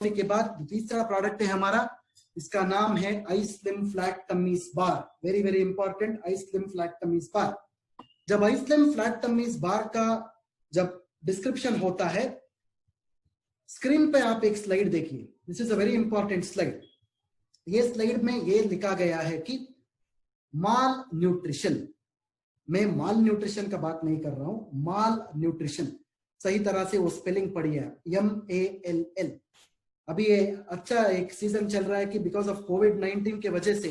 के बाद तीसरा प्रोडक्ट है हमारा, इसका नाम है आई स्लिम फ्लैट टमीज बार। वेरी वेरी इंपॉर्टेंट, आई स्लिम फ्लैट टमीज बार। जब आई स्लिम फ्लैट टमीज बार का जब डिस्क्रिप्शन होता है, स्क्रीन पे आप एक स्लाइड देखिए, this is a very important slide. ये स्लाइड में ये लिखा गया है कि माल न्यूट्रिशन, मैं माल न्यूट्रिशन का बात नहीं कर रहा हूं, माल न्यूट्रिशन, सही तरह से वो स्पेलिंग पढ़िए, MALL। अभी ये अच्छा एक सीजन चल रहा है कि बिकॉज ऑफ कोविड-19 के वजह से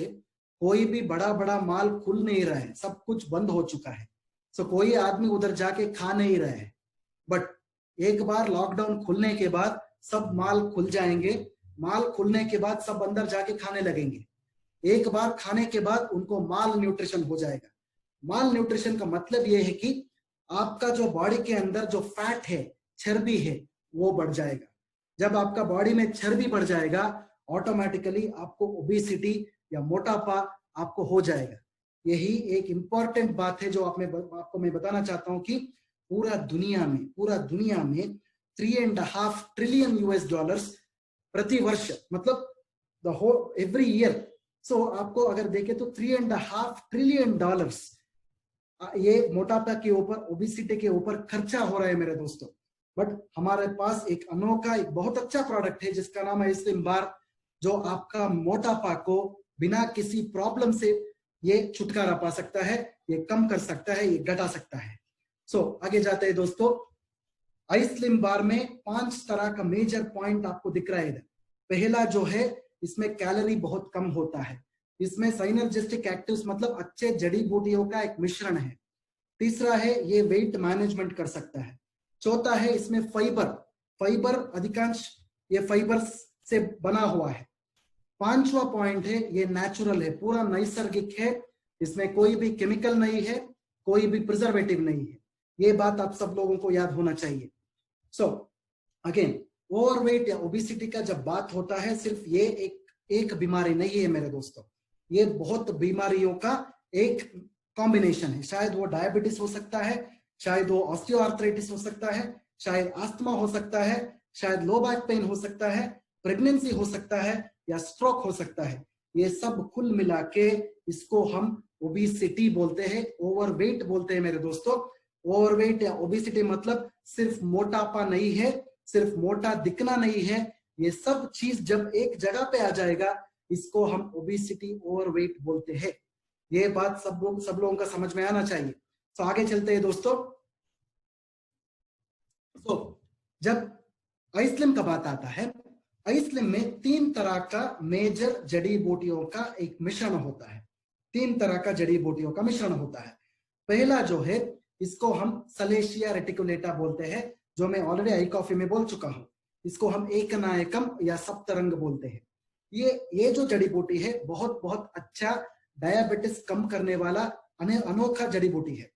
कोई भी बड़ा बड़ा माल खुल नहीं रहा है, सब कुछ बंद हो चुका है। सो कोई आदमी उधर जाके खा नहीं रहा है, बट एक बार लॉकडाउन खुलने के बाद सब माल खुल जाएंगे। माल खुलने के बाद सब अंदर जाके खाने लगेंगे। एक बार खाने के बाद उनको माल न्यूट्रिशन हो जाएगा। माल न्यूट्रिशन का मतलब ये है कि आपका जो बॉडी के अंदर जो फैट है, चर्बी है, वो बढ़ जाएगा। जब आपका बॉडी में चर्बी बढ़ जाएगा, ऑटोमेटिकली आपको ओबेसिटी या मोटापा आपको हो जाएगा। यही एक इंपॉर्टेंट बात है जो आपको मैं बताना चाहता हूं कि पूरा दुनिया में 3.5 ट्रिलियन US$ प्रति वर्ष, मतलब द होल एवरी ईयर। सो आपको अगर देखें तो $3.5 ट्रिलियन ये मोटापा के ऊपर, ओबेसिटी के ऊपर खर्चा हो रहा है मेरे दोस्तों। बट हमारे पास एक अनोखा, एक बहुत अच्छा प्रोडक्ट है जिसका नाम है स्लिम बार, जो आपका मोटापा को बिना किसी प्रॉब्लम से ये छुटकारा पा सकता है, ये कम कर सकता है, ये घटा सकता है। सो आगे जाते हैं दोस्तों। आई स्लिम बार में 5 तरह का मेजर पॉइंट आपको दिख रहा है इधर। पहला जो है, इसमें कैलोरी बहुत कम होता है। इसमें साइनर्जिस्टिक एक्टिव्स मतलब अच्छे जड़ी बूटियों का एक मिश्रण है। तीसरा है, ये वेट मैनेजमेंट कर सकता है। चौथा है, इसमें फाइबर अधिकांश ये फाइबर्स से बना हुआ है। पांचवा पॉइंट है, ये नेचुरल है, पूरा नैसर्गिक है, इसमें कोई भी केमिकल नहीं है, कोई भी प्रिजर्वेटिव नहीं है। ये बात आप सब लोगों को याद होना चाहिए। सो अगेन, ओवरवेट या ओबेसिटी का जब बात होता है, सिर्फ ये एक बीमारी नहीं है मेरे दोस्तों, ये बहुत बीमारियों का एक कॉम्बिनेशन है। शायद वो डायबिटीज हो सकता है, शायद वो ऑस्टियोआर्थराइटिस हो सकता है, शायद अस्थमा हो सकता है, शायद लो बैक पेन हो सकता है, प्रेगनेंसी हो सकता है, या स्ट्रोक हो सकता है। ये सब कुल मिला के इसको हम ओबेसिटी बोलते हैं, ओवरवेट बोलते हैं मेरे दोस्तों। ओवरवेट या ओबेसिटी मतलब सिर्फ मोटापा नहीं है, सिर्फ मोटा दिखना नहीं है, ये सब चीज जब एक जगह पे आ जाएगा, इसको हम ओबेसिटी ओवरवेट बोलते हैं। ये बात सब लोगों का समझ में आना चाहिए। तो आगे चलते हैं दोस्तों। तो जब आई स्लिम का बात आता है, आई स्लिम में 3 तरह का मेजर जड़ी बूटियों का एक मिश्रण होता है। 3 तरह का जड़ी बूटियों का मिश्रण होता है। पहला जो है, इसको हम सलेशिया रेटिकुलेटा बोलते हैं, जो मैं ऑलरेडी आई कॉफी में बोल चुका हूं। इसको हम एकनायकम या सप्तरंग बोलते हैं। ये जो जड़ी बूटी है, बहुत अच्छा डायबिटीज कम करने वाला अनोखा जड़ी बूटी है।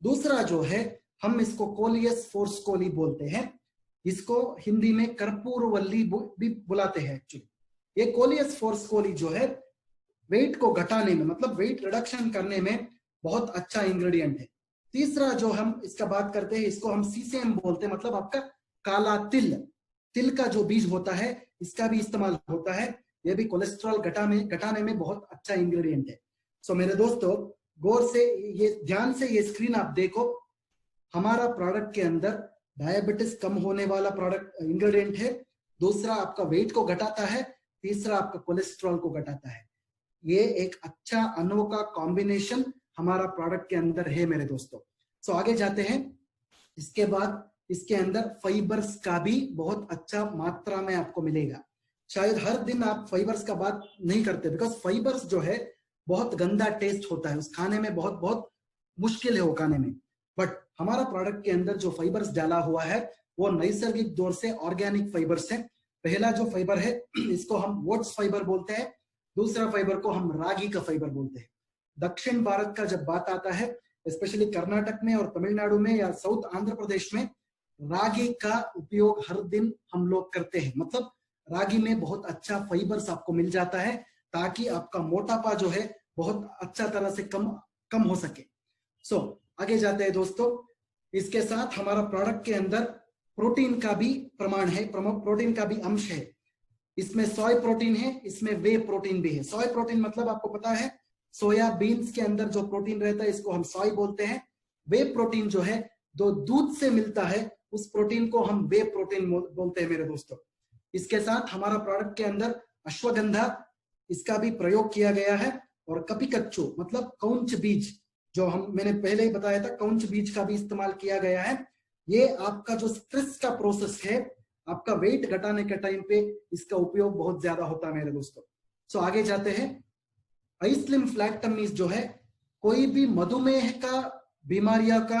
दूसरा जो है, हम इसको कोलियस फोर्स्कोली बोलते हैं। इसको हिंदी में कर्पूरवल्ली भी बुलाते हैं एक्चुअली। ये कोलियस फोर्स्कोली जो है, वेट को घटाने में, मतलब वेट रिडक्शन करने में बहुत अच्छा इंग्रेडिएंट है। तीसरा जो हम इसका बात करते हैं, इसको हम सीसेम बोलते हैं, मतलब आपका काला तिल का जो बीज होता है, इसका भी इस्तेमाल होता है। यह भी कोलेस्ट्रॉल घटाने में बहुत अच्छा इंग्रेडिएंट है। सो मेरे दोस्तों, गौर से ये ध्यान से ये स्क्रीन आप देखो। हमारा प्रोडक्ट के अंदर डायबिटीज कम होने वाला प्रोडक्ट इंग्रेडिएंट है। दूसरा आपका वेट को घटाता है। तीसरा आपका कोलेस्ट्रॉल को घटाता है। ये एक अच्छा अनोखा कॉम्बिनेशन हमारा प्रोडक्ट के अंदर है मेरे दोस्तों। सो आगे जाते हैं। इसके बाद इसके अंदर फाइबर्स का भी बहुत अच्छा मात्रा में आपको मिलेगा। शायद हर दिन आप फाइबर्स का बात नहीं करते, बिकॉज फाइबर्स जो है बहुत गंदा टेस्ट होता है, उस खाने में बहुत मुश्किल है वो खाने में। बट हमारा प्रोडक्ट के अंदर जो फाइबर्स डाला हुआ है, वो नैसर्गिक तौर से ऑर्गेनिक फाइबर्स है। पहला जो फाइबर है, इसको हम वोट्स फाइबर बोलते हैं। दूसरा फाइबर को हम रागी का फाइबर बोलते हैं। दक्षिण भारत का जब बात आता है, स्पेशली कर्नाटक में और तमिलनाडु में या साउथ आंध्र प्रदेश में, रागी का उपयोग हर दिन हम लोग करते हैं। मतलब रागी में बहुत अच्छा फाइबर्स आपको मिल जाता है, ताकि आपका मोटापा जो है बहुत अच्छा तरह से कम हो सके। सो आगे जाते हैं दोस्तों। इसके साथ हमारा प्रोडक्ट के अंदर प्रोटीन का भी प्रमाण है, प्रोटीन का भी अंश है। इसमें सोय प्रोटीन है, इसमें वे प्रोटीन भी है। सोय प्रोटीन मतलब आपको पता है सोया बीन्स के अंदर जो प्रोटीन रहता है इसको हम सोय बोलते हैं। वे प्रोटीन जो है जो दूध से मिलता है उस प्रोटीन को हम वे प्रोटीन बोलते हैं मेरे दोस्तों। इसके साथ हमारा प्रोडक्ट के अंदर अश्वगंधा इसका भी प्रयोग किया गया है, और कपिकच्चू मतलब कौंच बीज जो मैंने पहले ही बताया था, कौंच बीज का भी इस्तेमाल किया गया है। ये आपका जो स्ट्रेस का प्रोसेस है, आपका वेट घटाने के टाइम पे इसका उपयोग बहुत ज्यादा होता है मेरे दोस्तों। सो आगे जाते हैं। आइस्लिम फ्लैट टमीज जो है, कोई भी मधुमेह का बीमारियां का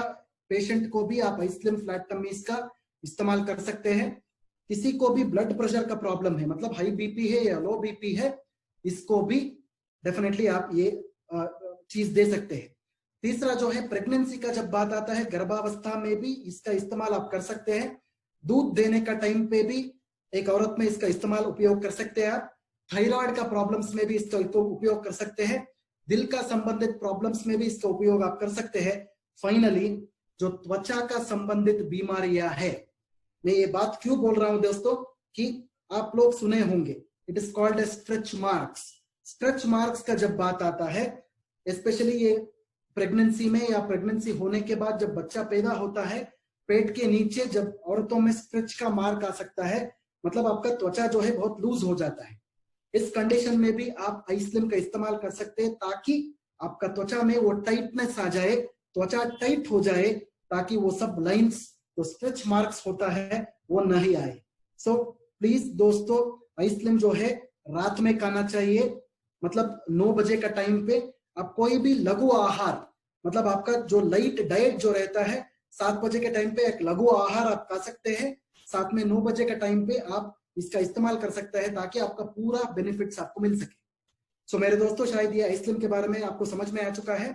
पेशेंट को भी आप आइस्लिम फ्लैट टमीज का इस्तेमाल कर सकते हैं। किसी को भी ब्लड प्रेशर का प्रॉब्लम है, मतलब हाई बीपी है या लो बीपी है, इसको भी डेफिनेटली आप ये चीज दे सकते हैं। तीसरा जो है प्रेगनेंसी का जब बात आता है, गर्भावस्था में भी इसका इस्तेमाल आप कर सकते हैं। दूध देने का टाइम पे भी एक औरत में इसका इस्तेमाल उपयोग कर सकते हैं आप। थायराइड का प्रॉब्लम्स में भी इसका उपयोग कर सकते हैं। दिल का संबंधित प्रॉब्लम्स में भी इसका उपयोग आप कर सकते हैं। फाइनली जो त्वचा का संबंधित बीमारियां है, मैं ये बात क्यों बोल रहा हूं दोस्तों कि आप लोग सुने होंगे, it is called stretch marks. Stretch marks का जब बात आता है, स्पेशली ये प्रेगनेंसी में या प्रेगनेंसी होने के बाद जब बच्चा पैदा होता है, पेट के नीचे जब औरतों में स्ट्रेच का मार्क आ सकता है, मतलब आपका त्वचा जो है बहुत लूज हो जाता है। इस कंडीशन में भी आप आइस्लिम का इस्तेमाल कर सकते हैं ताकि आपका त्वचा में वो टाइटनेस आ जाए, त्वचा टाइट हो जाए, ताकि वो सब लाइंस जो स्ट्रेच मार्क्स होता है वो नहीं आए। सो प्लीज दोस्तों, आइस्लिम जो है रात में खाना चाहिए, मतलब 9 बजे का टाइम पे। आप कोई भी लघु आहार, मतलब आपका जो लाइट डाइट जो रहता है, 7 बजे के टाइम पे एक लघु आहार आप खा सकते हैं, साथ में 9 बजे के टाइम पे आप इसका इस्तेमाल कर सकते हैं ताकि आपका पूरा बेनिफिट्स आपको मिल सके। सो मेरे दोस्तों, शायद ये आइस्लिम के बारे में आपको समझ में आ चुका है।